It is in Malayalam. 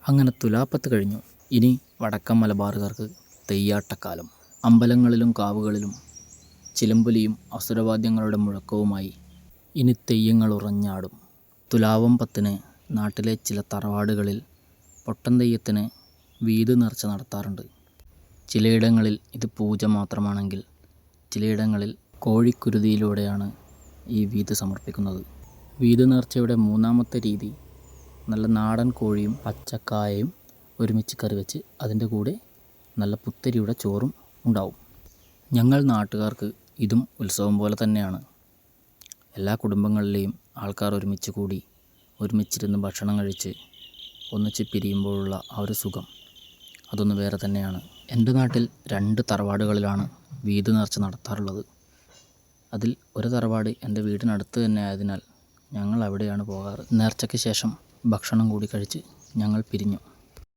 അങ്ങനെ തുലാപ്പത്ത് കഴിഞ്ഞു. ഇനി വടക്കൻ മലബാറുകാർക്ക് തെയ്യാട്ടക്കാലം. അമ്പലങ്ങളിലും കാവുകളിലും ചിലമ്പൊലിയും അസുരവാദ്യങ്ങളുടെ മുഴക്കവുമായി ഇനി തെയ്യങ്ങൾ ഉറഞ്ഞാടും. തുലാവം 10-ന് നാട്ടിലെ ചില തറവാടുകളിൽ പൊട്ടൻ തെയ്യത്തിന് വീത് നേർച്ച നടത്താറുണ്ട്. ചിലയിടങ്ങളിൽ ഇത് പൂജ മാത്രമാണെങ്കിൽ ചിലയിടങ്ങളിൽ കോഴിക്കുരുതിയിലൂടെയാണ് ഈ വീത് സമർപ്പിക്കുന്നത്. വീത് നേർച്ചയുടെ മൂന്നാമത്തെ രീതി നല്ല നാടൻ കോഴിയും പച്ചക്കായയും ഒരുമിച്ച് കറി വെച്ച് അതിൻ്റെ കൂടെ നല്ല പുത്തരിയുടെ ചോറും ഉണ്ടാവും. ഞങ്ങൾ നാട്ടുകാർക്ക് ഇതും ഉത്സവം പോലെ തന്നെയാണ്. എല്ലാ കുടുംബങ്ങളിലെയും ആൾക്കാർ ഒരുമിച്ച് കൂടി ഒരുമിച്ചിരുന്ന് ഭക്ഷണം കഴിച്ച് ഒന്നിച്ച് പിരിയുമ്പോഴുള്ള ആ ഒരു സുഖം അതൊന്ന് വേറെ തന്നെയാണ്. എൻ്റെ നാട്ടിൽ 2 തറവാടുകളിലാണ് വീത് നേർച്ച നടത്താറുള്ളത്. അതിൽ ഒരു തറവാട് എൻ്റെ വീടിനടുത്ത് തന്നെ ആയതിനാൽ ഞങ്ങൾ അവിടെയാണ് പോകാറ്. നേർച്ചയ്ക്ക് ശേഷം ഭക്ഷണം കൂടി കഴിച്ച് ഞങ്ങൾ പിരിഞ്ഞു.